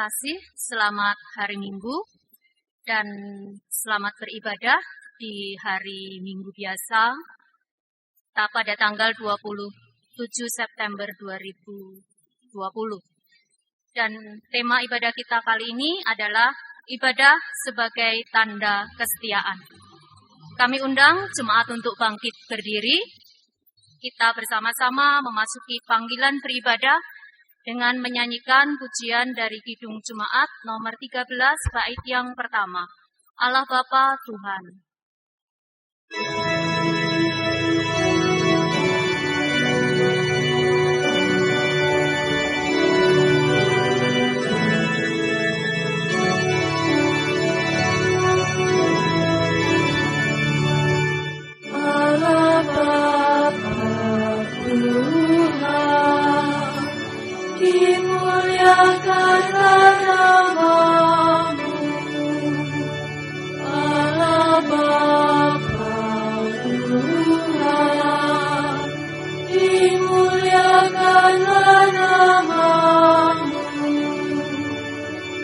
kasih, selamat hari Minggu dan selamat beribadah di hari Minggu biasa pada tanggal 27 September 2020. Dan tema ibadah kita kali ini adalah ibadah sebagai tanda kesetiaan. Kami undang jemaat untuk bangkit berdiri. Kita bersama-sama memasuki panggilan beribadah dengan menyanyikan pujian dari Kidung Jemaat nomor 13 bait yang pertama. Allah Bapa Tuhan. Allah Bapa Tuhan, dimuliakanlah nama-Mu. Allah Bapa Tuhan, dimuliakanlah nama-Mu.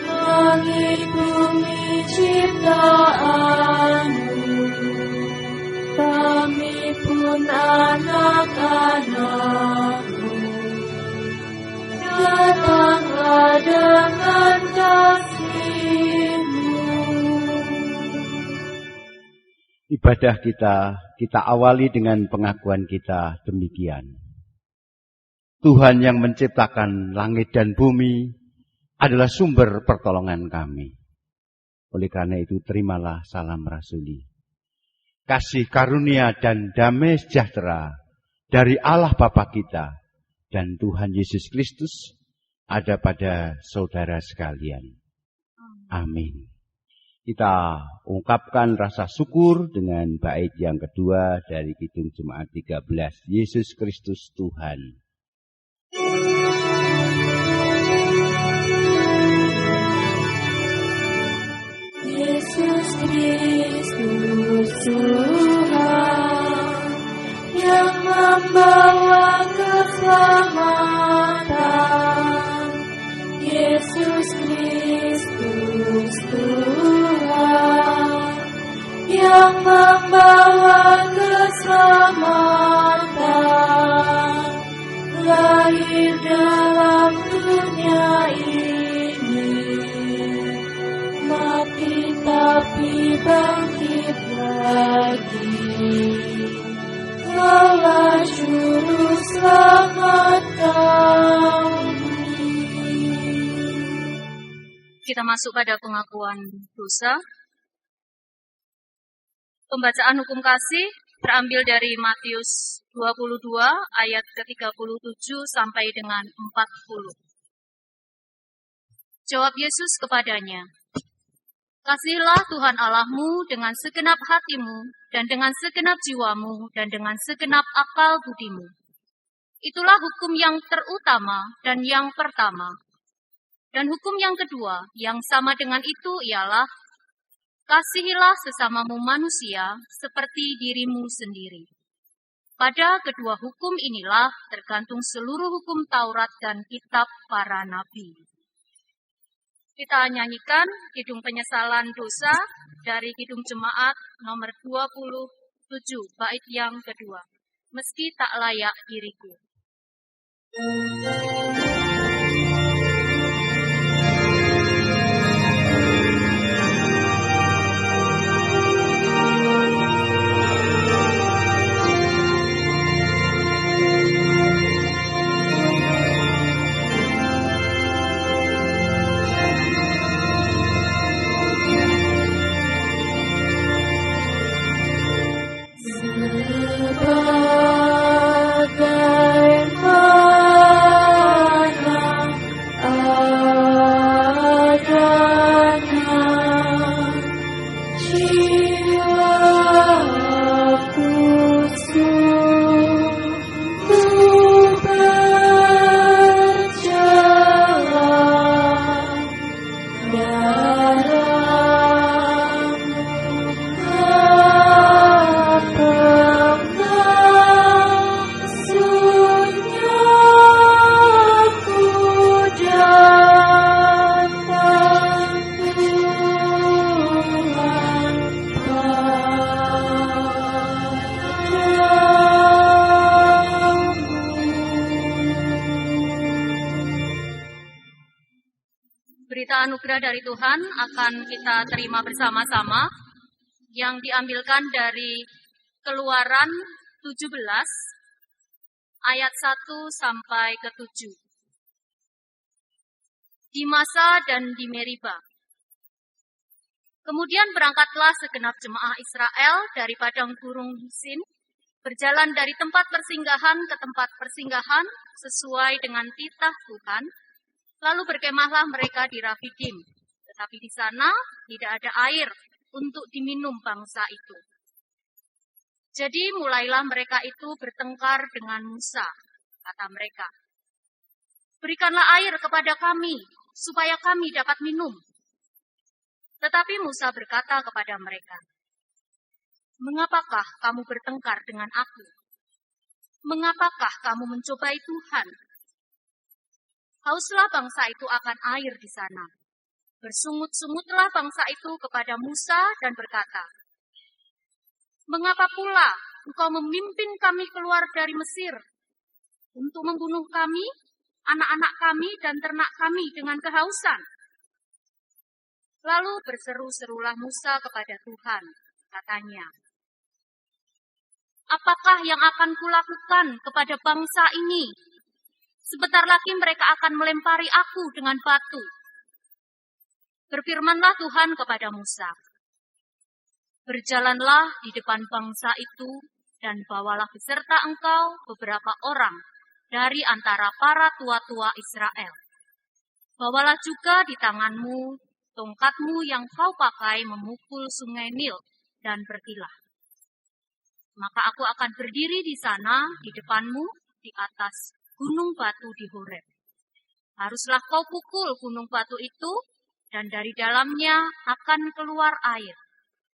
Langit bumi ciptaan-Mu, kami pun anak-anak-Mu. Datanglah dengan kasih-Mu. Ibadah kita awali dengan pengakuan kita demikian. Tuhan yang menciptakan langit dan bumi adalah sumber pertolongan kami. Oleh karena itu terimalah salam rasuli. Kasih karunia dan damai sejahtera dari Allah Bapa kita dan Tuhan Yesus Kristus ada pada saudara sekalian. Amin. Kita ungkapkan rasa syukur dengan bait yang kedua dari Kidung Jemaat 13. Yesus Kristus Tuhan. Yesus Kristus Tuhan yang membawa keselamatan. Yesus Kristus Tuhan yang membawa keselamatan, lahir dalam dunia ini, mati tapi bangkit lagi. Kaulah juru selamat kami. Kita masuk pada pengakuan dosa. Pembacaan hukum kasih terambil dari Matius 22 ayat ke-37 sampai dengan 40. Jawab Yesus kepadanya, "Kasihilah Tuhan Allahmu dengan segenap hatimu, dan dengan segenap jiwamu, dan dengan segenap akal budimu. Itulah hukum yang terutama dan yang pertama. Dan hukum yang kedua, yang sama dengan itu ialah, kasihilah sesamamu manusia seperti dirimu sendiri. Pada kedua hukum inilah tergantung seluruh hukum Taurat dan kitab para nabi." Kita nyanyikan Kidung Penyesalan Dosa dari Kidung Jemaat nomor 27, bait yang kedua. Meski tak layak diriku. Sebagaimana Berita anugerah dari Tuhan akan kita terima bersama-sama yang diambilkan dari Keluaran 17 ayat 1 sampai ke 7. Di Masa dan di Meriba. Kemudian berangkatlah segenap jemaah Israel dari padang gurun Sin, berjalan dari tempat persinggahan ke tempat persinggahan sesuai dengan titah Tuhan. Lalu berkemahlah mereka di Rafidim, tetapi di sana tidak ada air untuk diminum bangsa itu. Jadi mulailah mereka itu bertengkar dengan Musa, kata mereka. Berikanlah air kepada kami, supaya kami dapat minum. Tetapi Musa berkata kepada mereka, mengapakah kamu bertengkar dengan aku? Mengapakah kamu mencobai Tuhan? Hauslah bangsa itu akan air di sana. Bersungut-sungutlah bangsa itu kepada Musa dan berkata, mengapa pula engkau memimpin kami keluar dari Mesir untuk membunuh kami, anak-anak kami, dan ternak kami dengan kehausan? Lalu berseru-serulah Musa kepada Tuhan, katanya, apakah yang akan kulakukan kepada bangsa ini? Sebentar lagi mereka akan melempari aku dengan batu. Berfirmanlah Tuhan kepada Musa, berjalanlah di depan bangsa itu dan bawalah beserta engkau beberapa orang dari antara para tua-tua Israel. Bawalah juga di tanganmu tongkatmu yang kau pakai memukul sungai Nil dan pergilah. Maka aku akan berdiri di sana di depanmu di atas gunung batu di Horeb. Haruslah kau pukul gunung batu itu, dan dari dalamnya akan keluar air,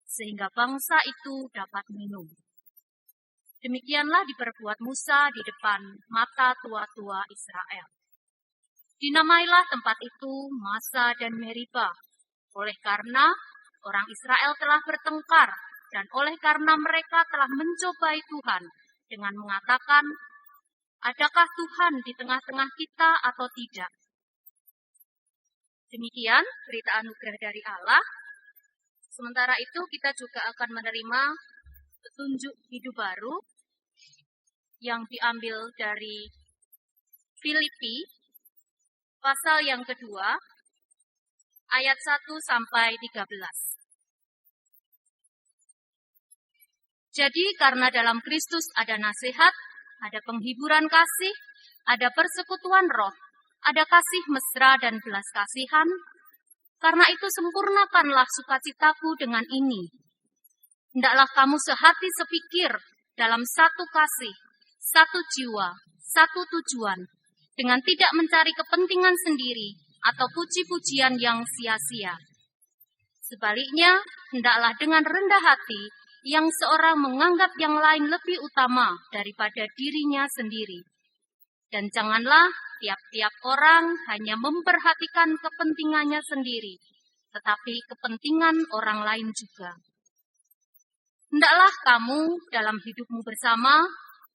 sehingga bangsa itu dapat minum. Demikianlah diperbuat Musa di depan mata tua-tua Israel. Dinamailah tempat itu Masa dan Meriba, oleh karena orang Israel telah bertengkar, dan oleh karena mereka telah mencobai Tuhan dengan mengatakan, adakah Tuhan di tengah-tengah kita atau tidak? Demikian berita anugerah dari Allah. Sementara itu kita juga akan menerima petunjuk hidup baru yang diambil dari Filipi, pasal yang kedua, ayat 1 sampai 13. Jadi karena dalam Kristus ada nasihat, ada penghiburan kasih, ada persekutuan roh, ada kasih mesra dan belas kasihan. Karena itu sempurnakanlah sukacitaku dengan ini. Hendaklah kamu sehati sepikir dalam satu kasih, satu jiwa, satu tujuan, dengan tidak mencari kepentingan sendiri atau puji-pujian yang sia-sia. Sebaliknya, hendaklah dengan rendah hati yang seorang menganggap yang lain lebih utama daripada dirinya sendiri. Dan janganlah tiap-tiap orang hanya memperhatikan kepentingannya sendiri, tetapi kepentingan orang lain juga. Hendaklah kamu dalam hidupmu bersama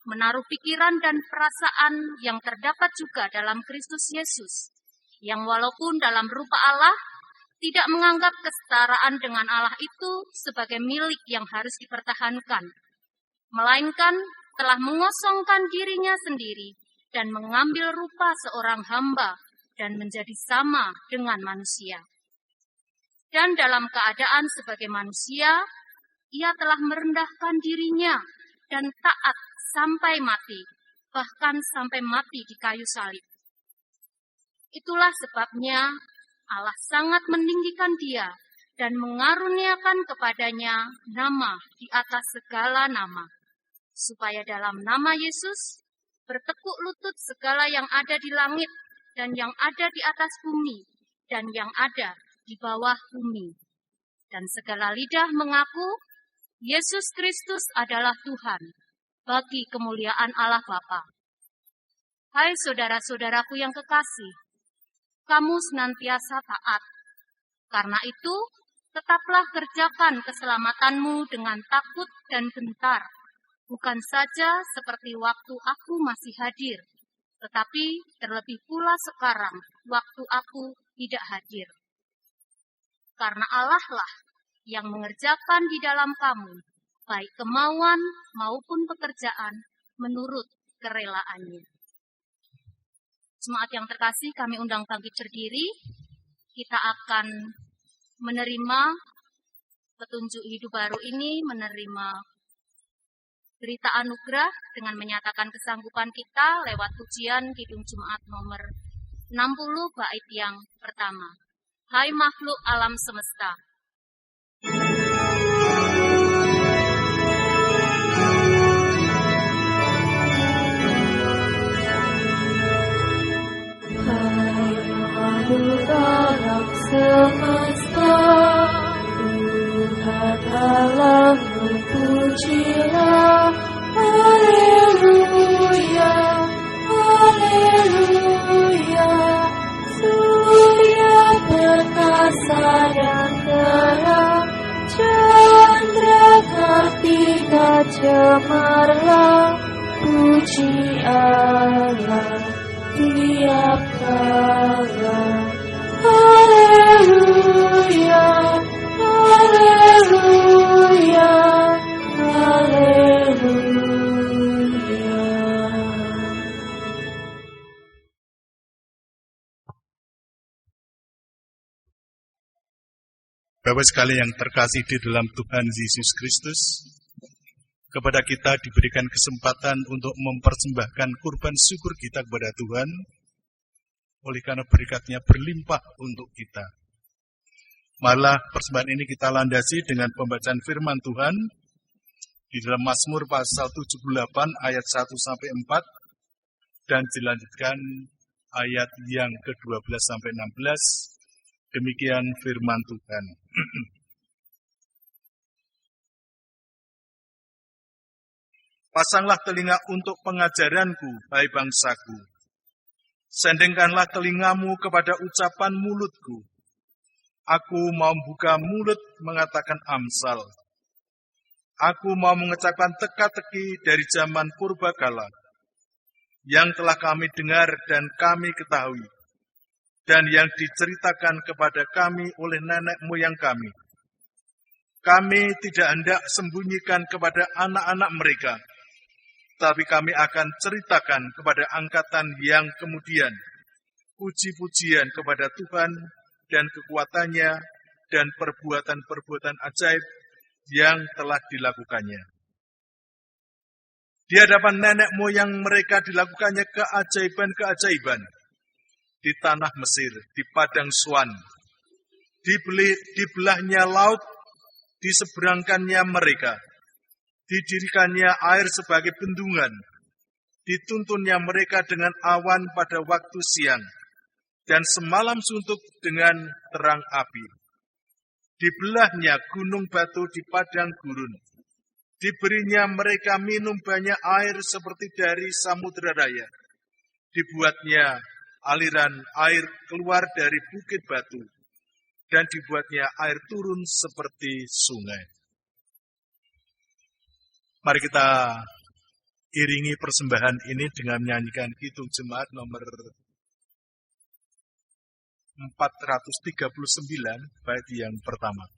menaruh pikiran dan perasaan yang terdapat juga dalam Kristus Yesus, yang walaupun dalam rupa Allah, tidak menganggap kesetaraan dengan Allah itu sebagai milik yang harus dipertahankan, melainkan telah mengosongkan dirinya sendiri dan mengambil rupa seorang hamba dan menjadi sama dengan manusia. Dan dalam keadaan sebagai manusia, ia telah merendahkan dirinya dan taat sampai mati, bahkan sampai mati di kayu salib. Itulah sebabnya Allah sangat meninggikan dia dan mengaruniakan kepadanya nama di atas segala nama, supaya dalam nama Yesus bertekuk lutut segala yang ada di langit dan yang ada di atas bumi dan yang ada di bawah bumi. Dan segala lidah mengaku Yesus Kristus adalah Tuhan, bagi kemuliaan Allah Bapa. Hai saudara-saudaraku yang kekasih, kamu senantiasa taat. Karena itu, tetaplah kerjakan keselamatanmu dengan takut dan gentar, bukan saja seperti waktu aku masih hadir, tetapi terlebih pula sekarang, waktu aku tidak hadir. karena Allah lah yang mengerjakan di dalam kamu, baik kemauan maupun pekerjaan menurut kerelaannya. Jemaat yang terkasih, kami undang bangkit berdiri. Kita akan menerima petunjuk hidup baru ini, menerima berita anugerah dengan menyatakan kesanggupan kita lewat pujian Kidung Jemaat nomor 60 bait yang pertama. Hai makhluk alam semesta. Makhluk alam semesta, Tuhan Allahmu pujilah, haleluya, haleluya. Surya perkasa dan terang, chandra kartika cemerlang, puji Allah tiap kala. Haleluya, haleluya, haleluya. Bapak sekalian yang terkasih di dalam Tuhan Yesus Kristus, kepada kita diberikan kesempatan untuk mempersembahkan kurban syukur kita kepada Tuhan, oleh karena berkat-Nya berlimpah untuk kita. Malah persembahan ini kita landasi dengan pembacaan firman Tuhan di dalam Mazmur pasal 78 ayat 1-4 dan dilanjutkan ayat yang ke-12 sampai 16. Demikian firman Tuhan. Pasanglah telinga untuk pengajaranku, hai bangsaku. Sendengkanlah telingamu kepada ucapan mulutku. Aku mau membuka mulut mengatakan amsal. Aku mau mengucapkan teka-teki dari zaman purbakala, yang telah kami dengar dan kami ketahui, dan yang diceritakan kepada kami oleh nenek moyang kami. Kami tidak hendak sembunyikan kepada anak-anak mereka, tapi kami akan ceritakan kepada angkatan yang kemudian puji-pujian kepada Tuhan dan kekuatannya dan perbuatan-perbuatan ajaib yang telah dilakukannya. Di hadapan nenek moyang mereka dilakukannya keajaiban-keajaiban. Di tanah Mesir, di padang Suan, dibelahnya laut, diseberangkannya mereka, didirikannya air sebagai bendungan, dituntunnya mereka dengan awan pada waktu siang, dan semalam suntuk dengan terang api. Dibelahnya gunung batu di padang gurun, diberinya mereka minum banyak air seperti dari samudera raya, dibuatnya aliran air keluar dari bukit batu, dan dibuatnya air turun seperti sungai. Mari kita iringi persembahan ini dengan menyanyikan Kidung Jemaat nomor 439, bait yang pertama.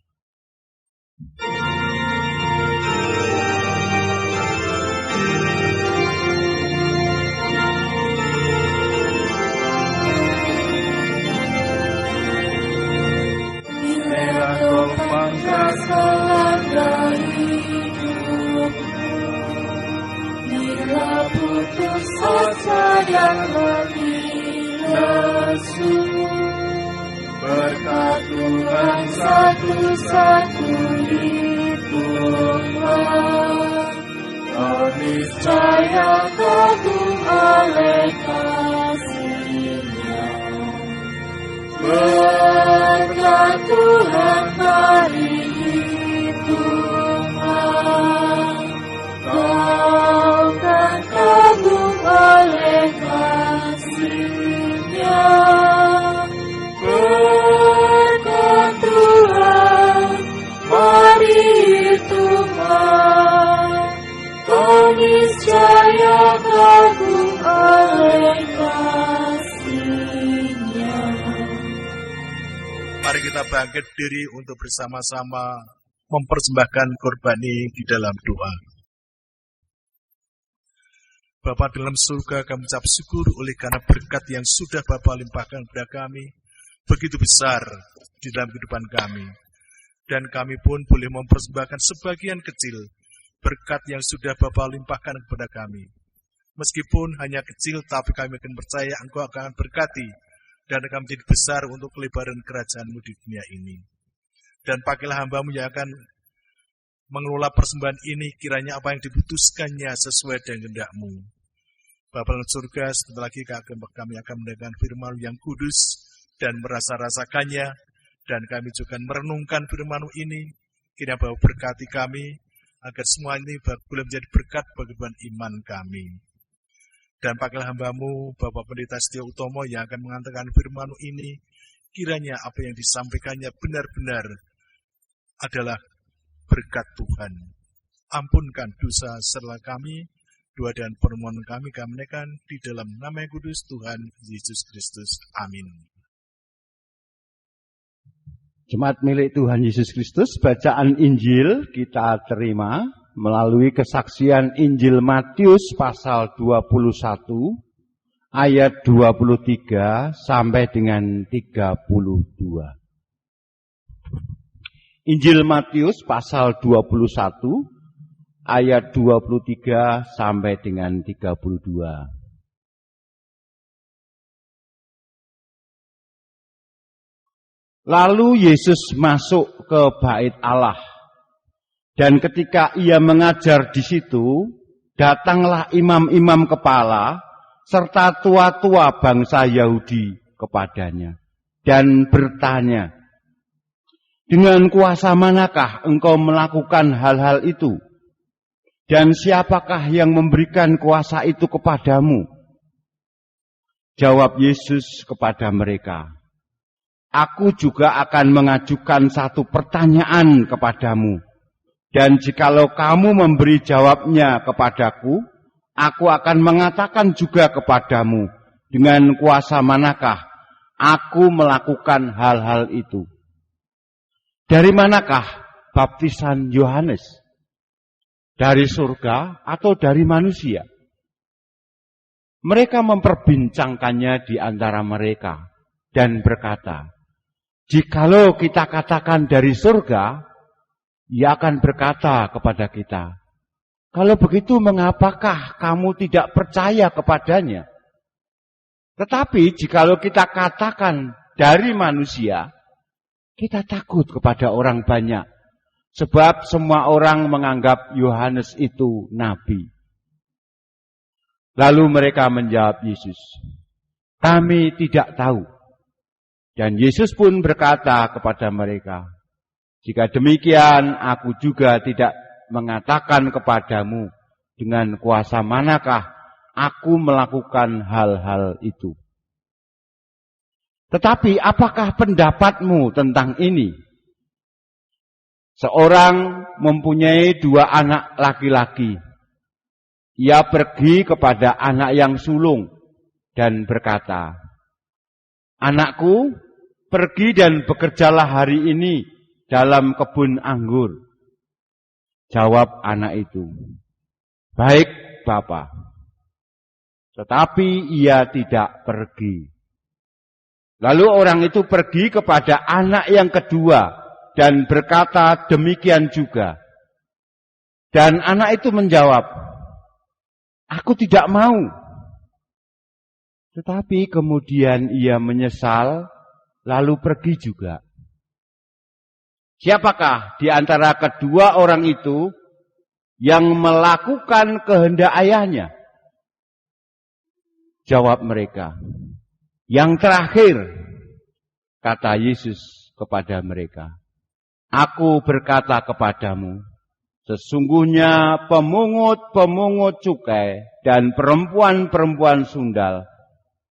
Bila putus asa dan letih lesu, berkat Tuhan satu-satu hitunglah, kau niscaya kagum oleh kasih-Nya. Berkat Tuhan mari hitunglah, kau kan kagum oleh kasih-Nya. Berkat Tuhan mari hitunglah, kau niscaya kagum oleh kasih-Nya. Mari kita kita bangkit diri untuk bersama-sama mempersembahkan korban ini di dalam doa. Bapa dalam surga, kami ucap syukur oleh karena berkat yang sudah Bapa limpahkan kepada kami begitu besar di dalam kehidupan kami. Dan kami pun boleh mempersembahkan sebagian kecil berkat yang sudah Bapa limpahkan kepada kami. Meskipun hanya kecil, tapi kami akan percaya Engkau akan berkati dan akan menjadi besar untuk kelebaran kerajaan-Mu di dunia ini. Dan pakailah hamba-Mu yang akan mengelola persembahan ini, kiranya apa yang diputuskannya sesuai dengan kehendak-Mu. Bapa dalam surga, sebentar lagi kami akan mendengarkan firman yang kudus dan merasa-rasakannya, dan kami juga merenungkan firman-Mu ini. Kiranya Bapa berkati kami, agar semua ini boleh menjadi berkat bagi iman kami. Dan pakailah hamba-Mu, Bapak Pendeta Setia Utomo, yang akan mengantarkan firman-Mu ini, kiranya apa yang disampaikannya benar-benar adalah berkat Tuhan. Ampunkan dosa serta kami, doa dan permohonan kami menaikkan di dalam nama yang kudus Tuhan Yesus Kristus. Amin. Jemaat milik Tuhan Yesus Kristus, bacaan Injil kita terima melalui kesaksian Injil Matius pasal 21 ayat 23 sampai dengan 32. Injil Matius pasal 21 ayat 23 sampai dengan 32. Lalu Yesus masuk ke bait Allah. Dan ketika ia mengajar di situ, datanglah imam-imam kepala serta tua-tua bangsa Yahudi kepadanya dan bertanya, dengan kuasa manakah engkau melakukan hal-hal itu? Dan siapakah yang memberikan kuasa itu kepadamu? Jawab Yesus kepada mereka, aku juga akan mengajukan satu pertanyaan kepadamu. Dan jikalau kamu memberi jawabnya kepadaku, aku akan mengatakan juga kepadamu, dengan kuasa manakah aku melakukan hal-hal itu. Dari manakah baptisan Yohanes? Dari surga atau dari manusia? Mereka memperbincangkannya di antara mereka dan berkata, jikalau kita katakan dari surga, ia akan berkata kepada kita, kalau begitu mengapakah kamu tidak percaya kepadanya? Tetapi jikalau kita katakan dari manusia, kita takut kepada orang banyak. Sebab semua orang menganggap Yohanes itu nabi. Lalu mereka menjawab Yesus, kami tidak tahu. Dan Yesus pun berkata kepada mereka, jika demikian, aku juga tidak mengatakan kepadamu dengan kuasa manakah aku melakukan hal-hal itu. Tetapi apakah pendapatmu tentang ini? Seorang mempunyai 2 anak laki-laki. Ia pergi kepada anak yang sulung dan berkata, anakku, pergi dan bekerjalah hari ini dalam kebun anggur. Jawab anak itu, baik Bapa. Tetapi ia tidak pergi. Lalu orang itu pergi kepada anak yang kedua dan berkata demikian juga. Dan anak itu menjawab, aku tidak mau. Tetapi kemudian ia menyesal lalu pergi juga. Siapakah di antara kedua orang itu yang melakukan kehendak ayahnya? Jawab mereka, yang terakhir, kata Yesus kepada mereka. Aku berkata kepadamu, sesungguhnya pemungut-pemungut cukai dan perempuan-perempuan sundal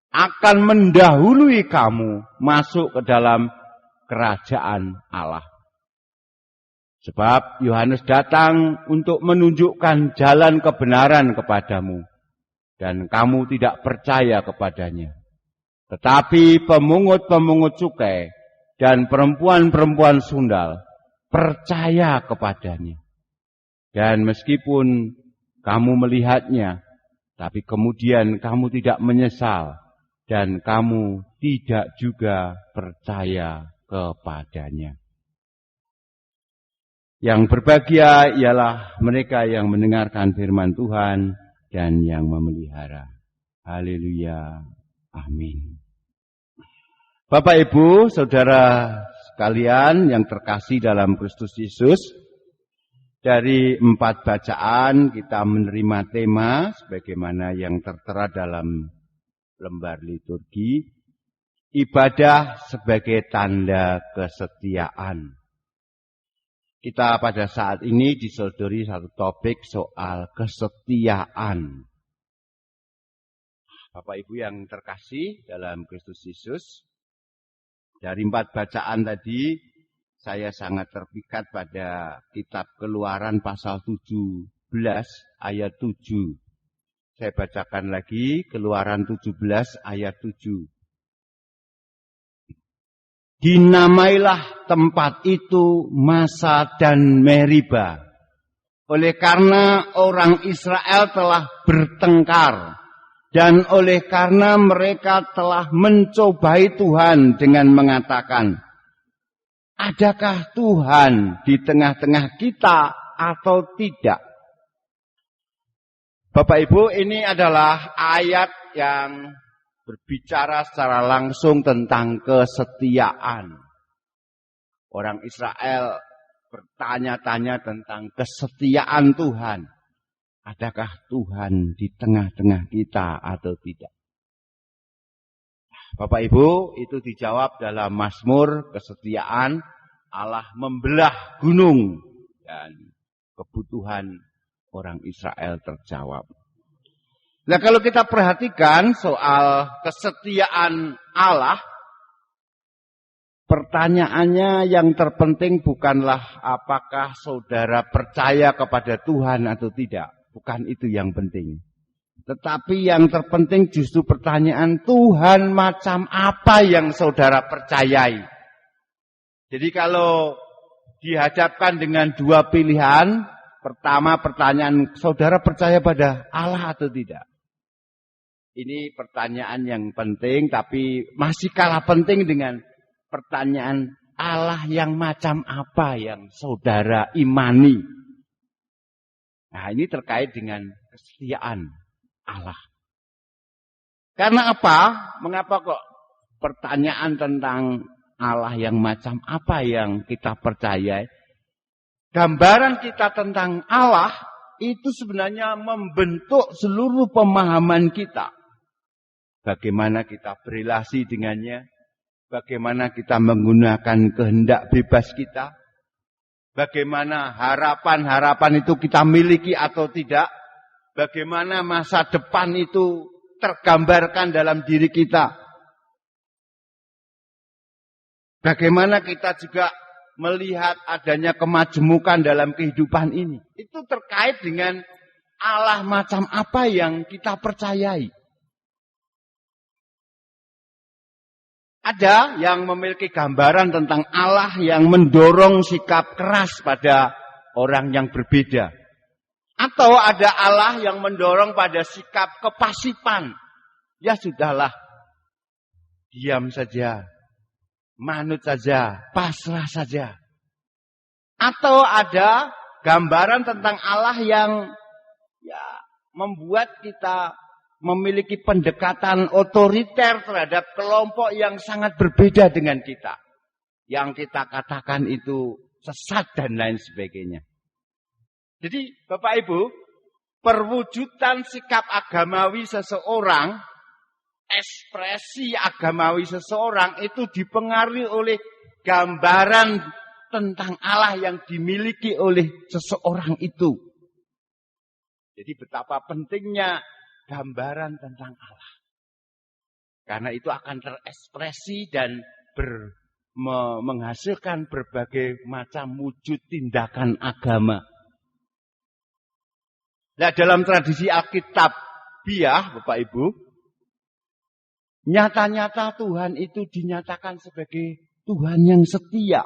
akan mendahului kamu masuk ke dalam kerajaan Allah. Sebab Yohanes datang untuk menunjukkan jalan kebenaran kepadamu, dan kamu tidak percaya kepadanya. Tetapi pemungut-pemungut cukai dan perempuan-perempuan sundal percaya kepadanya. Dan meskipun kamu melihatnya, tapi kemudian kamu tidak menyesal dan kamu tidak juga percaya kepadanya. Yang berbahagia ialah mereka yang mendengarkan firman Tuhan dan yang memelihara. Haleluya. Amin. Bapak, Ibu, saudara sekalian yang terkasih dalam Kristus Yesus, dari 4 bacaan kita menerima tema sebagaimana yang tertera dalam lembar liturgi, ibadah sebagai tanda kesetiaan. Kita pada saat ini disodori satu topik soal kesetiaan. Bapak Ibu yang terkasih dalam Kristus Yesus, dari 4 bacaan tadi, saya sangat terpikat pada kitab Keluaran pasal 17 ayat 7. Saya bacakan lagi Keluaran 17 ayat 7. Dinamailah tempat itu Masa dan Meriba, oleh karena orang Israel telah bertengkar, dan oleh karena mereka telah mencobai Tuhan dengan mengatakan, adakah Tuhan di tengah-tengah kita atau tidak? Bapak Ibu, ini adalah ayat yang berbicara secara langsung tentang kesetiaan. Orang Israel bertanya-tanya tentang kesetiaan Tuhan. Adakah Tuhan di tengah-tengah kita atau tidak? Bapak Ibu, itu dijawab dalam Mazmur kesetiaan. Allah membelah gunung dan kebutuhan orang Israel terjawab. Nah, kalau kita perhatikan soal kesetiaan Allah, pertanyaannya yang terpenting bukanlah apakah saudara percaya kepada Tuhan atau tidak. Bukan itu yang penting. Tetapi yang terpenting justru pertanyaan Tuhan macam apa yang saudara percayai. Jadi kalau dihadapkan dengan 2 pilihan, pertama pertanyaan saudara percaya pada Allah atau tidak. Ini pertanyaan yang penting, tapi masih kalah penting dengan pertanyaan Allah yang macam apa yang saudara imani. Nah, ini terkait dengan kesetiaan Allah. Karena apa? Mengapa kok pertanyaan tentang Allah yang macam apa yang kita percaya? Gambaran kita tentang Allah itu sebenarnya membentuk seluruh pemahaman kita. Bagaimana kita berelasi dengannya, bagaimana kita menggunakan kehendak bebas kita, bagaimana harapan-harapan itu kita miliki atau tidak, bagaimana masa depan itu tergambarkan dalam diri kita, bagaimana kita juga melihat adanya kemajemukan dalam kehidupan ini. Itu terkait dengan Allah macam apa yang kita percayai. Ada yang memiliki gambaran tentang Allah yang mendorong sikap keras pada orang yang berbeda. Atau ada Allah yang mendorong pada sikap kepasipan. Ya sudahlah, diam saja, manut saja, pasrah saja. Atau ada gambaran tentang Allah yang membuat kita memiliki pendekatan otoriter terhadap kelompok yang sangat berbeda dengan kita. Yang kita katakan itu sesat dan lain sebagainya. Jadi Bapak Ibu, perwujudan sikap agamawi seseorang, ekspresi agamawi seseorang itu dipengaruhi oleh gambaran tentang Allah yang dimiliki oleh seseorang itu. Jadi betapa pentingnya gambaran tentang Allah. Karena itu akan terekspresi dan menghasilkan berbagai macam wujud tindakan agama. Nah, dalam tradisi Alkitabiah, Bapak Ibu, nyata-nyata Tuhan itu dinyatakan sebagai Tuhan yang setia.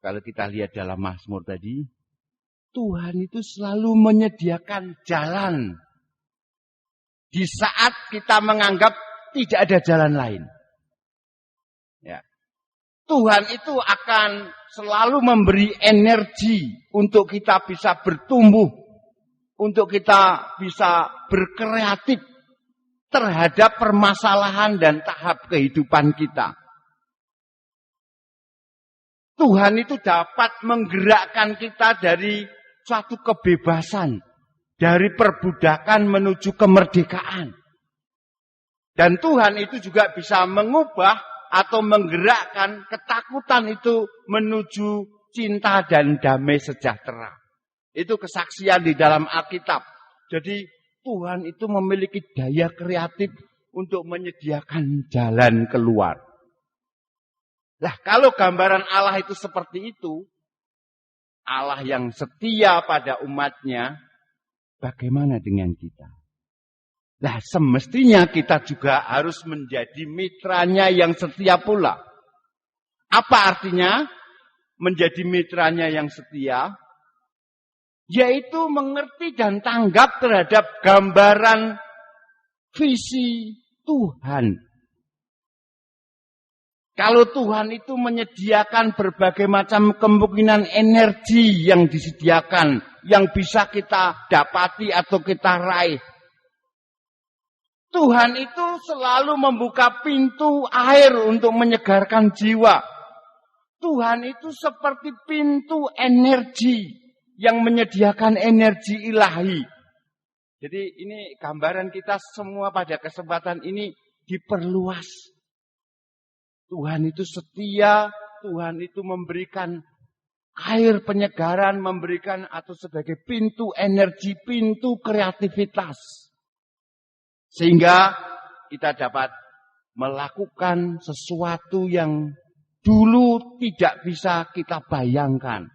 Kalau kita lihat dalam Mazmur tadi, Tuhan itu selalu menyediakan jalan di saat kita menganggap tidak ada jalan lain. Ya. Tuhan itu akan selalu memberi energi untuk kita bisa bertumbuh, untuk kita bisa berkreatif terhadap permasalahan dan tahap kehidupan kita. Tuhan itu dapat menggerakkan kita dari suatu kebebasan, dari perbudakan menuju kemerdekaan. Dan Tuhan itu juga bisa mengubah atau menggerakkan ketakutan itu menuju cinta dan damai sejahtera. Itu kesaksian di dalam Alkitab. Jadi Tuhan itu memiliki daya kreatif untuk menyediakan jalan keluar. Nah, kalau gambaran Allah itu seperti itu, Allah yang setia pada umatnya, bagaimana dengan kita? Nah, semestinya kita juga harus menjadi mitranya yang setia pula. Apa artinya menjadi mitranya yang setia? Yaitu mengerti dan tanggap terhadap gambaran visi Tuhan. Kalau Tuhan itu menyediakan berbagai macam kemungkinan energi yang disediakan, yang bisa kita dapati atau kita raih. Tuhan itu selalu membuka pintu air untuk menyegarkan jiwa. Tuhan itu seperti pintu energi yang menyediakan energi ilahi. Jadi ini gambaran kita semua pada kesempatan ini diperluas. Tuhan itu setia, Tuhan itu memberikan air penyegaran, memberikan atau sebagai pintu energi, pintu kreativitas. Sehingga kita dapat melakukan sesuatu yang dulu tidak bisa kita bayangkan.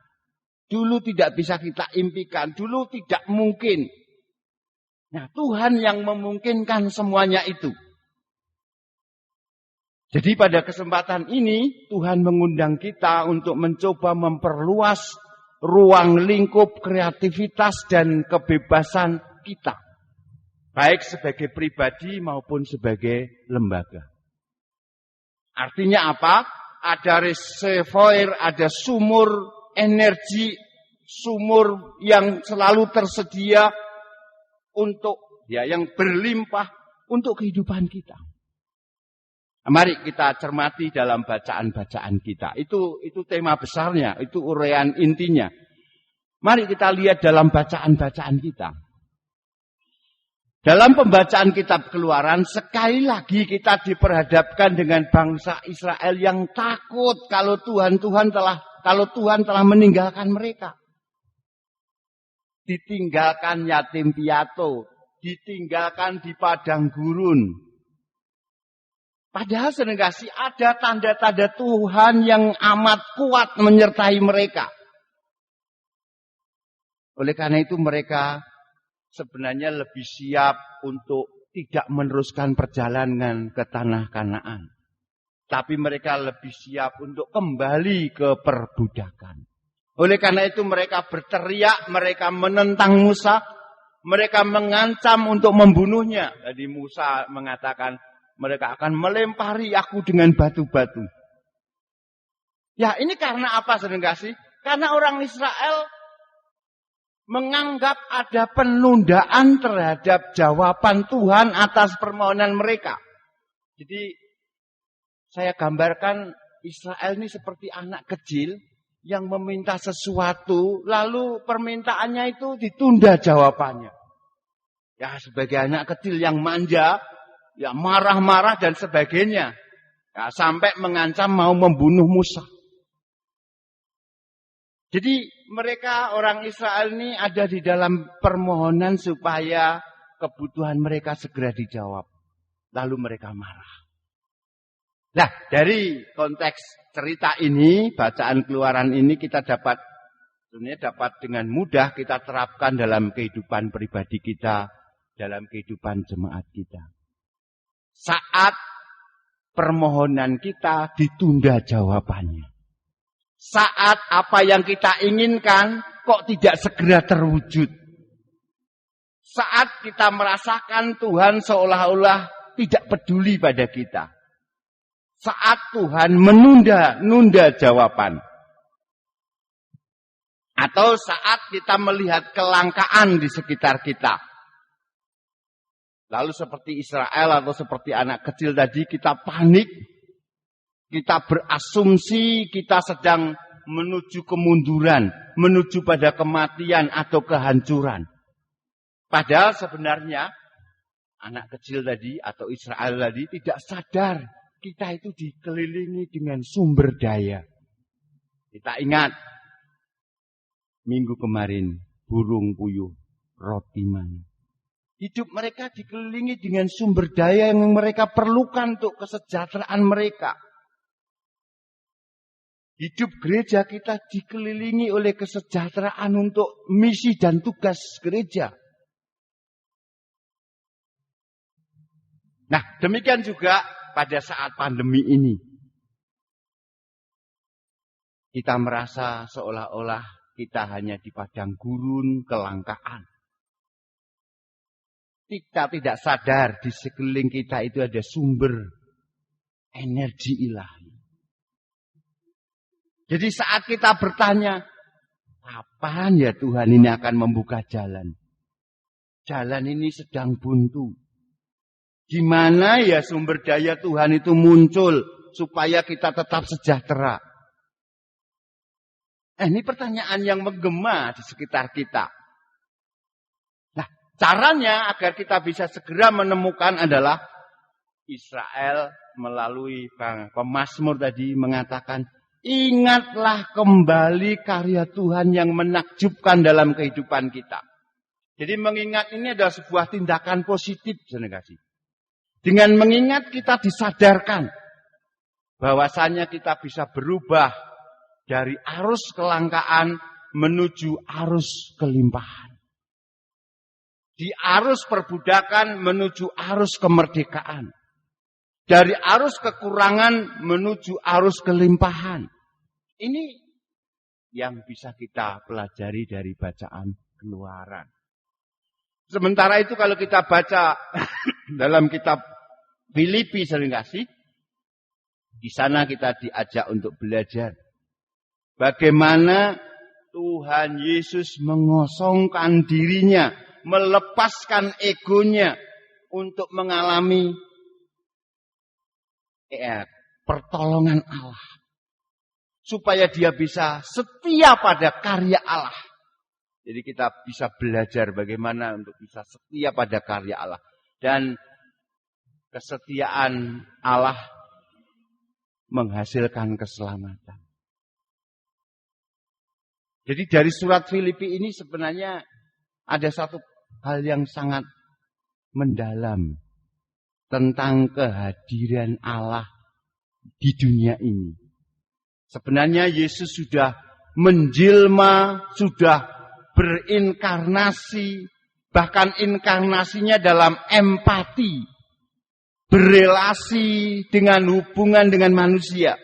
Dulu tidak bisa kita impikan, dulu tidak mungkin. Nah, Tuhan yang memungkinkan semuanya itu. Jadi pada kesempatan ini Tuhan mengundang kita untuk mencoba memperluas ruang lingkup kreativitas dan kebebasan kita. Baik sebagai pribadi maupun sebagai lembaga. Artinya apa? Ada reservoir, ada sumur energi, sumur yang selalu tersedia untuk yang berlimpah untuk kehidupan kita. Mari kita cermati dalam bacaan-bacaan kita. Itu tema besarnya, itu uraian intinya. Mari kita lihat dalam bacaan-bacaan kita. Dalam pembacaan kitab Keluaran, sekali lagi kita diperhadapkan dengan bangsa Israel yang takut kalau Tuhan telah meninggalkan mereka. Ditinggalkan yatim piatu, ditinggalkan di padang gurun. Padahal senegasi ada tanda-tanda Tuhan yang amat kuat menyertai mereka. Oleh karena itu mereka sebenarnya lebih siap untuk tidak meneruskan perjalanan ke tanah Kanaan. Tapi mereka lebih siap untuk kembali ke perbudakan. Oleh karena itu mereka berteriak, mereka menentang Musa, mereka mengancam untuk membunuhnya. Jadi Musa mengatakan, mereka akan melempari aku dengan batu-batu. Ya ini karena apa saudara kasih? Karena orang Israel menganggap ada penundaan terhadap jawaban Tuhan atas permohonan mereka. Jadi saya gambarkan Israel ini seperti anak kecil yang meminta sesuatu, lalu permintaannya itu ditunda jawabannya. Ya sebagai anak kecil yang manja, ya marah-marah dan sebagainya. Ya, sampai mengancam mau membunuh Musa. Jadi mereka orang Israel ini ada di dalam permohonan supaya kebutuhan mereka segera dijawab. Lalu mereka marah. Nah dari konteks cerita ini, bacaan Keluaran ini kita dapat dengan mudah kita terapkan dalam kehidupan pribadi kita, dalam kehidupan jemaat kita. Saat permohonan kita ditunda jawabannya. Saat apa yang kita inginkan kok tidak segera terwujud. Saat kita merasakan Tuhan seolah-olah tidak peduli pada kita. Saat Tuhan menunda jawaban. Atau saat kita melihat kelangkaan di sekitar kita. Lalu seperti Israel atau seperti anak kecil tadi kita panik. Kita berasumsi kita sedang menuju kemunduran. Menuju pada kematian atau kehancuran. Padahal sebenarnya anak kecil tadi atau Israel tadi tidak sadar. Kita itu dikelilingi dengan sumber daya. Kita ingat. Minggu kemarin burung puyuh roti mana. Hidup mereka dikelilingi dengan sumber daya yang mereka perlukan untuk kesejahteraan mereka. Hidup gereja kita dikelilingi oleh kesejahteraan untuk misi dan tugas gereja. Nah, demikian juga pada saat pandemi ini. Kita merasa seolah-olah kita hanya di padang gurun kelangkaan. Kita tidak sadar di sekeliling kita itu ada sumber energi ilahi. Jadi saat kita bertanya, kapan ya Tuhan ini akan membuka jalan? Jalan ini sedang buntu. Gimana ya sumber daya Tuhan itu muncul supaya kita tetap sejahtera? Ini pertanyaan yang menggema di sekitar kita. Caranya agar kita bisa segera menemukan adalah Israel melalui pemazmur tadi mengatakan, ingatlah kembali karya Tuhan yang menakjubkan dalam kehidupan kita. Jadi mengingat ini adalah sebuah tindakan positif. Dengan mengingat kita disadarkan bahwasanya kita bisa berubah dari arus kelangkaan menuju arus kelimpahan. Di arus perbudakan menuju arus kemerdekaan. Dari arus kekurangan menuju arus kelimpahan. Ini yang bisa kita pelajari dari bacaan Keluaran. Sementara itu kalau kita baca dalam kitab Filipi sering kasih, di sana kita diajak untuk belajar bagaimana Tuhan Yesus mengosongkan dirinya, melepaskan egonya untuk mengalami pertolongan Allah. Supaya dia bisa setia pada karya Allah. Jadi kita bisa belajar bagaimana untuk bisa setia pada karya Allah. Dan kesetiaan Allah menghasilkan keselamatan. Jadi dari surat Filipi ini sebenarnya ada satu hal yang sangat mendalam tentang kehadiran Allah di dunia ini. Sebenarnya Yesus sudah menjelma, sudah berinkarnasi, bahkan inkarnasinya dalam empati, berelasi dengan hubungan dengan manusia.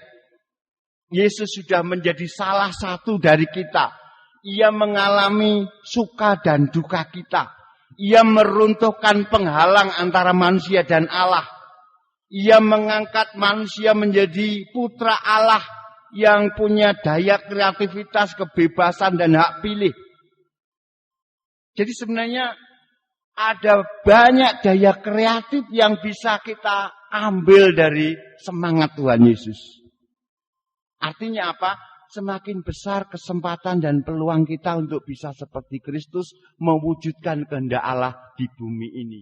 Yesus sudah menjadi salah satu dari kita. Ia mengalami suka dan duka kita. Ia meruntuhkan penghalang antara manusia dan Allah. Ia mengangkat manusia menjadi putra Allah yang punya daya kreativitas, kebebasan, dan hak pilih. Jadi sebenarnya ada banyak daya kreatif yang bisa kita ambil dari semangat Tuhan Yesus. Artinya apa? Semakin besar kesempatan dan peluang kita untuk bisa seperti Kristus mewujudkan kehendak Allah di bumi ini.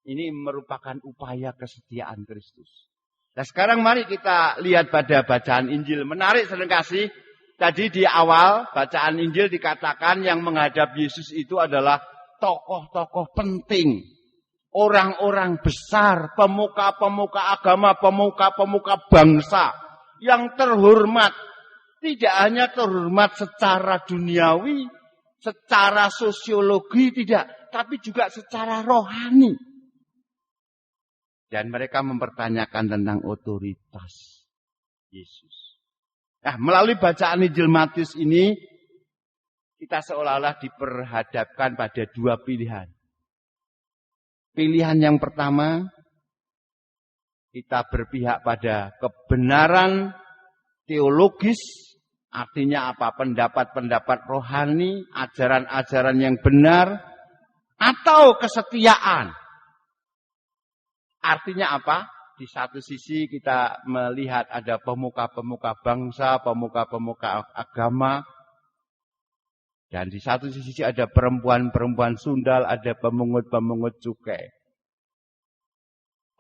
Ini merupakan upaya kesetiaan Kristus. Nah sekarang mari kita lihat pada bacaan Injil. Menarik sedang kasih. Tadi di awal bacaan Injil dikatakan yang menghadap Yesus itu adalah tokoh-tokoh penting. Orang-orang besar, pemuka-pemuka agama, pemuka-pemuka bangsa. Yang terhormat, tidak hanya terhormat secara duniawi, secara sosiologi tidak, tapi juga secara rohani. Dan mereka mempertanyakan tentang otoritas Yesus. Nah, melalui bacaan Injil Matius ini, kita seolah-olah diperhadapkan pada dua pilihan. Pilihan yang pertama, kita berpihak pada kebenaran teologis, artinya apa? Pendapat-pendapat rohani, ajaran-ajaran yang benar, atau kesetiaan. Artinya apa? Di satu sisi kita melihat ada pemuka-pemuka bangsa, pemuka-pemuka agama. Dan di satu sisi ada perempuan-perempuan sundal, ada pemungut-pemungut cukai.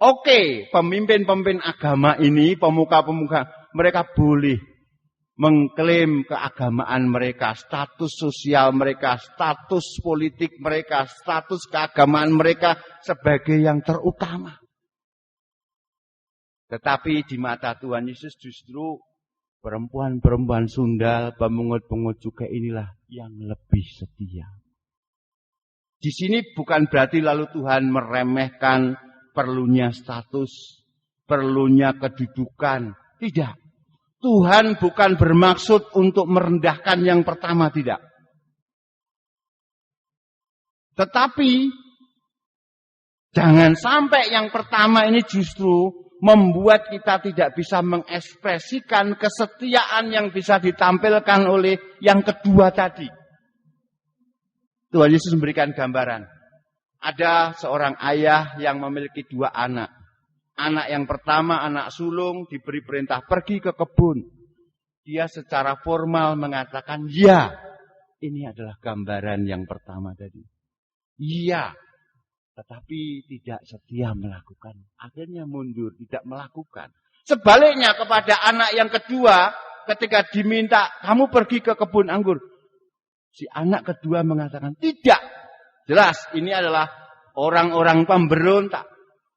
Oke, pemimpin-pemimpin agama ini, pemuka-pemuka, mereka boleh mengklaim keagamaan mereka, status sosial mereka, status politik mereka, status keagamaan mereka sebagai yang terutama. Tetapi di mata Tuhan Yesus justru perempuan-perempuan sundal, pemungut-pemungut juga inilah yang lebih setia. Di sini bukan berarti lalu Tuhan meremehkan perlunya status, perlunya kedudukan. Tidak. Tuhan bukan bermaksud untuk merendahkan yang pertama, tidak. Tetapi jangan sampai yang pertama ini justru membuat kita tidak bisa mengekspresikan kesetiaan yang bisa ditampilkan oleh yang kedua tadi. Tuhan Yesus memberikan gambaran. Ada seorang ayah yang memiliki dua anak. Anak yang pertama, anak sulung, diberi perintah pergi ke kebun. Dia secara formal mengatakan, ya, ini adalah gambaran yang pertama tadi. Iya. Tetapi tidak setia melakukan. Akhirnya mundur, tidak melakukan. Sebaliknya kepada anak yang kedua, ketika diminta, kamu pergi ke kebun anggur. Si anak kedua mengatakan, tidak. Jelas, ini adalah orang-orang pemberontak.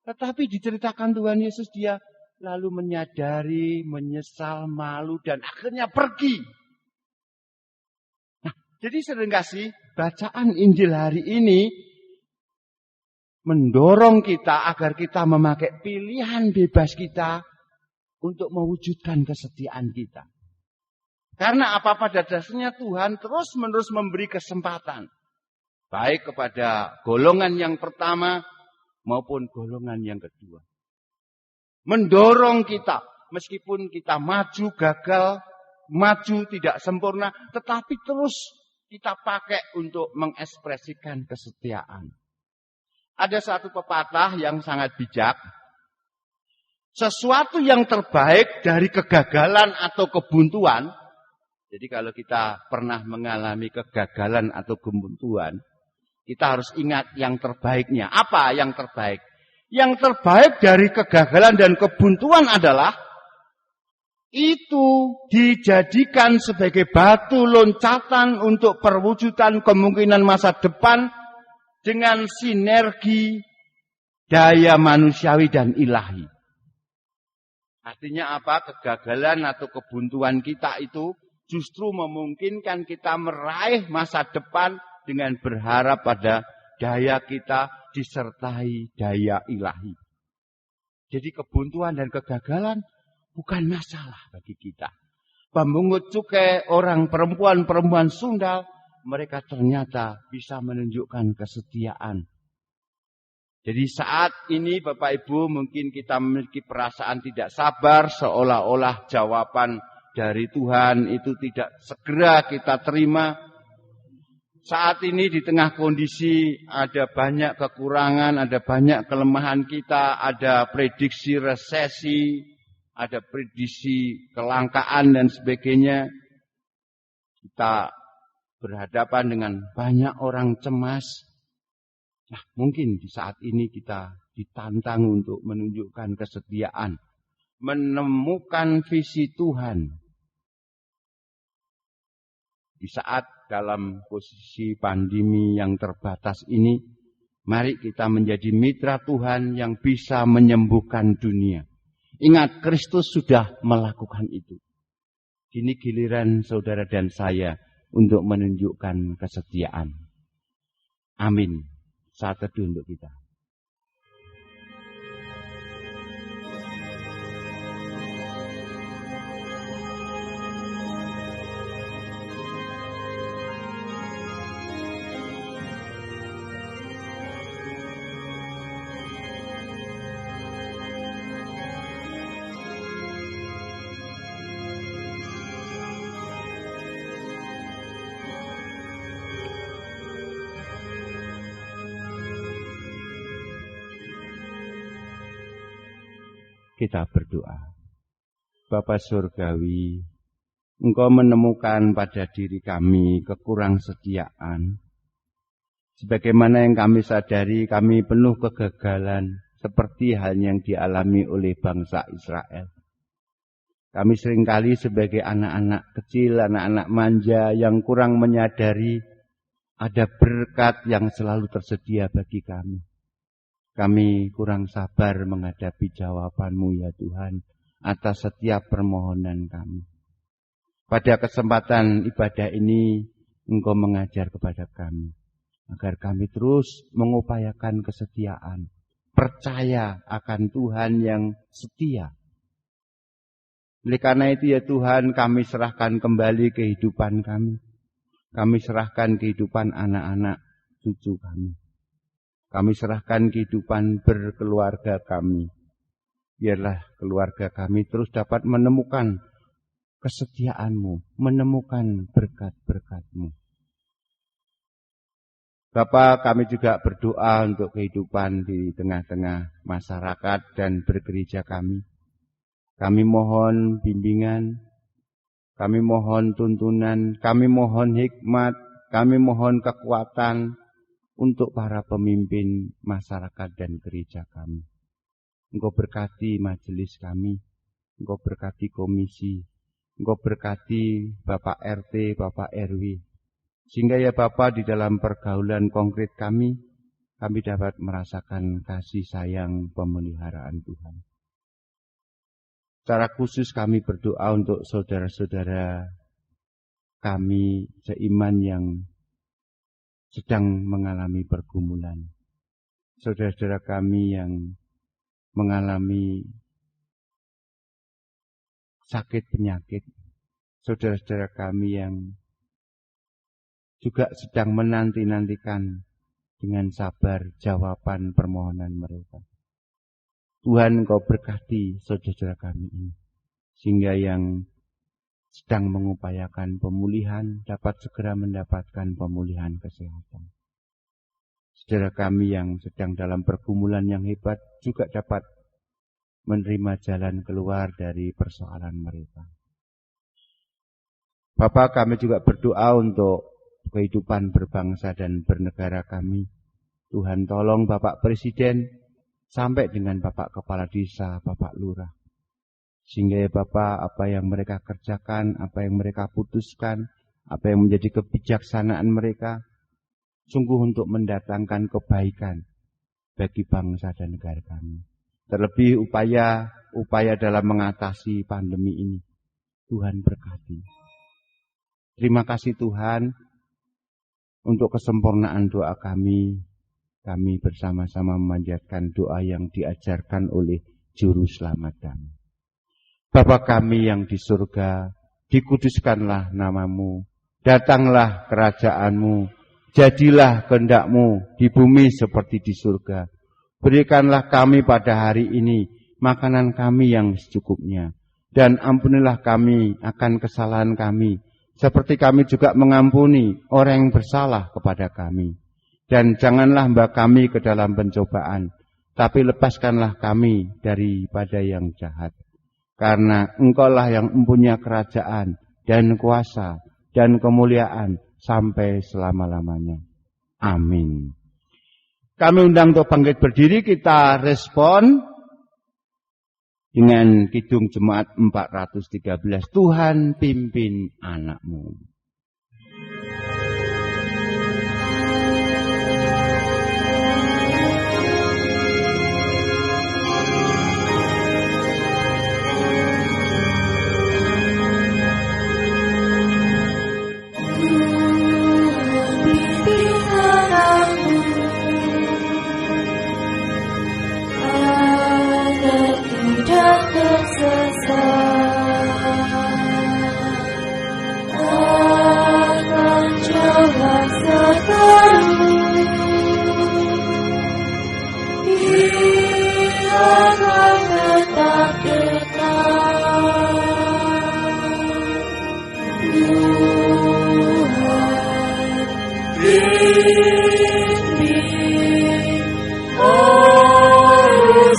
Tetapi diceritakan Tuhan Yesus, dia lalu menyadari, menyesal, malu, dan akhirnya pergi. Nah, jadi sering kasih bacaan Injil hari ini, mendorong kita agar kita memakai pilihan bebas kita untuk mewujudkan kesetiaan kita. Karena apa pada dasarnya Tuhan terus-menerus memberi kesempatan. Baik kepada golongan yang pertama maupun golongan yang kedua. Mendorong kita, meskipun kita maju, gagal, maju, tidak sempurna, tetapi terus kita pakai untuk mengekspresikan kesetiaan. Ada satu pepatah yang sangat bijak. Sesuatu yang terbaik dari kegagalan atau kebuntuan. Jadi kalau kita pernah mengalami kegagalan atau kebuntuan, kita harus ingat yang terbaiknya. Apa yang terbaik? Yang terbaik dari kegagalan dan kebuntuan adalah itu dijadikan sebagai batu loncatan untuk perwujudan kemungkinan masa depan dengan sinergi daya manusiawi dan ilahi. Artinya apa? Kegagalan atau kebuntuan kita itu justru memungkinkan kita meraih masa depan dengan berharap pada daya kita disertai daya ilahi. Jadi kebuntuan dan kegagalan bukan masalah bagi kita. Pemungut cukai, orang perempuan sundal, mereka ternyata bisa menunjukkan kesetiaan. Jadi saat ini Bapak Ibu mungkin kita memiliki perasaan tidak sabar, seolah-olah jawaban dari Tuhan itu tidak segera kita terima. Saat ini di tengah kondisi ada banyak kekurangan, ada banyak kelemahan kita, ada prediksi resesi, ada prediksi kelangkaan dan sebagainya. Kita berhadapan dengan banyak orang cemas. Nah, mungkin di saat ini kita ditantang untuk menunjukkan kesetiaan, menemukan visi Tuhan. Di saat dalam posisi pandemi yang terbatas ini, mari kita menjadi mitra Tuhan yang bisa menyembuhkan dunia. Ingat, Kristus sudah melakukan itu. Kini giliran saudara dan saya untuk menunjukkan kesetiaan. Amin. Saat teduh untuk kita. Kita berdoa. Bapa Surgawi, Engkau menemukan pada diri kami kekurangsetiaan. Sebagaimana yang kami sadari, kami penuh kegagalan, seperti hal yang dialami oleh bangsa Israel. Kami seringkali sebagai anak-anak kecil, anak-anak manja yang kurang menyadari ada berkat yang selalu tersedia bagi kami. Kami kurang sabar menghadapi jawaban-Mu ya Tuhan atas setiap permohonan kami. Pada kesempatan ibadah ini, Engkau mengajar kepada kami, agar kami terus mengupayakan kesetiaan, percaya akan Tuhan yang setia. Oleh karena itu ya Tuhan, kami serahkan kembali kehidupan kami. Kami serahkan kehidupan anak-anak cucu kami. Kami serahkan kehidupan berkeluarga kami. Biarlah keluarga kami terus dapat menemukan kesetiaan-Mu, menemukan berkat-berkat-Mu. Bapa, kami juga berdoa untuk kehidupan di tengah-tengah masyarakat dan bergereja kami. Kami mohon bimbingan, kami mohon tuntunan, kami mohon hikmat, kami mohon kekuatan untuk para pemimpin masyarakat dan gereja kami. Engkau berkati majelis kami, Engkau berkati komisi, Engkau berkati Bapak RT, Bapak RW. Sehingga ya Bapak, di dalam pergaulan konkret kami dapat merasakan kasih sayang pemeliharaan Tuhan. Secara khusus kami berdoa untuk saudara-saudara kami seiman yang sedang mengalami pergumulan. Saudara-saudara kami yang mengalami sakit penyakit. Saudara-saudara kami yang juga sedang menanti-nantikan dengan sabar jawaban permohonan mereka. Tuhan, Engkau berkati saudara-saudara kami ini, sehingga yang sedang mengupayakan pemulihan dapat segera mendapatkan pemulihan kesehatan. Saudara kami yang sedang dalam pergumulan yang hebat juga dapat menerima jalan keluar dari persoalan mereka. Bapak, kami juga berdoa untuk kehidupan berbangsa dan bernegara kami. Tuhan tolong Bapak Presiden, sampai dengan Bapak Kepala Desa, Bapak Lurah. Sehingga ya Bapak, apa yang mereka kerjakan, apa yang mereka putuskan, apa yang menjadi kebijaksanaan mereka, sungguh untuk mendatangkan kebaikan bagi bangsa dan negara kami. Terlebih upaya dalam mengatasi pandemi ini. Tuhan berkati. Terima kasih Tuhan untuk kesempurnaan doa kami. Kami bersama-sama memanjatkan doa yang diajarkan oleh Juru Selamat kami. Bapa kami yang di surga, dikuduskanlah nama-Mu, datanglah kerajaan-Mu, jadilah kehendak-Mu di bumi seperti di surga. Berikanlah kami pada hari ini makanan kami yang secukupnya, dan ampunilah kami akan kesalahan kami, seperti kami juga mengampuni orang yang bersalah kepada kami. Dan janganlah hamba kami ke dalam pencobaan, tapi lepaskanlah kami daripada yang jahat. Karena Engkaulah yang mempunyai kerajaan dan kuasa dan kemuliaan sampai selama-lamanya. Amin. Kami undang untuk bangkit berdiri, kita respon dengan Kidung Jemaat 413. Tuhan pimpin anak-Mu.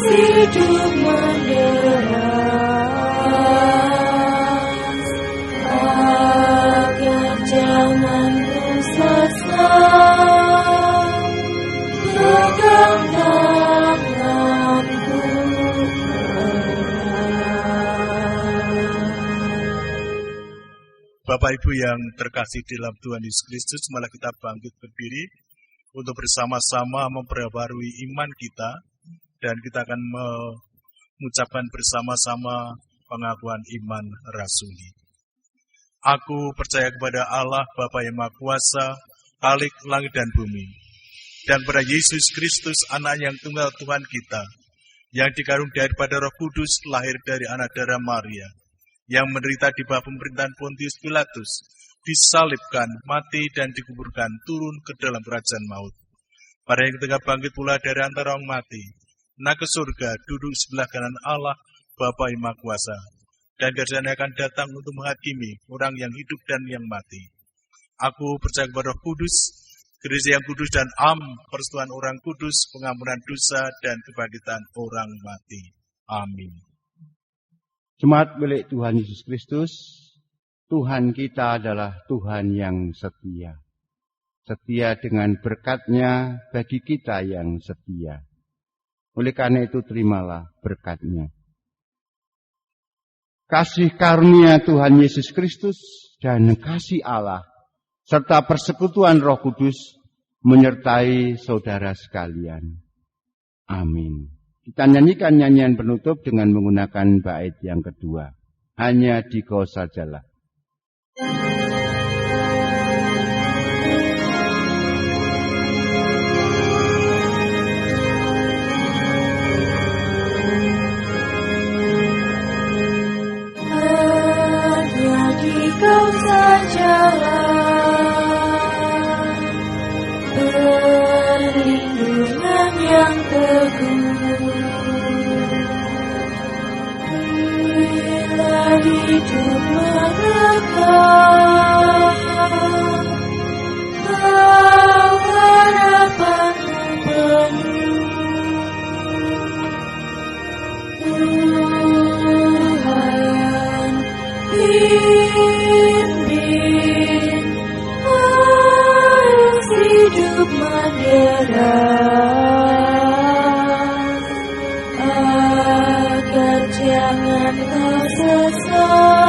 Hidup menderita. Bapak Ibu yang terkasih dalam Tuhan Yesus Kristus, malah kita bangkit berdiri untuk bersama-sama memperbarui iman kita, dan kita akan mengucapkan bersama-sama pengakuan iman rasuli. Aku percaya kepada Allah Bapa yang Maha Kuasa, Khalik langit dan bumi, dan pada Yesus Kristus, Anak yang tunggal Tuhan kita, yang dikaruniai daripada Roh Kudus, lahir dari anak darah Maria, yang menderita di bawah pemerintahan Pontius Pilatus, disalibkan, mati dan dikuburkan, turun ke dalam kerajaan maut. Pada yang ketiga bangkit pula dari antara orang mati, naik ke surga, duduk sebelah kanan Allah Bapa yang Maha Kuasa, dan kerajaan akan datang untuk menghakimi orang yang hidup dan yang mati. Aku percaya kepada Roh Kudus, Gereja yang kudus dan persekutuan orang kudus, pengampunan dosa dan kebangkitan orang mati. Amin. Jemaat milik Tuhan Yesus Kristus, Tuhan kita adalah Tuhan yang setia. Setia dengan berkat-Nya bagi kita yang setia. Oleh karena itu terimalah berkat-Nya. Kasih karunia Tuhan Yesus Kristus dan kasih Allah serta persekutuan Roh Kudus menyertai saudara sekalian. Amin. Kita nyanyikan nyanyian penutup dengan menggunakan bait yang kedua. Hanya di Kau sajalah. Hanya di Kau sajalah perlindungan yang teguh. Bila hidup menekan, Kau harapanku penuh. Tuhan, pimpin arus hidup menderas, agar jangan kau sesat.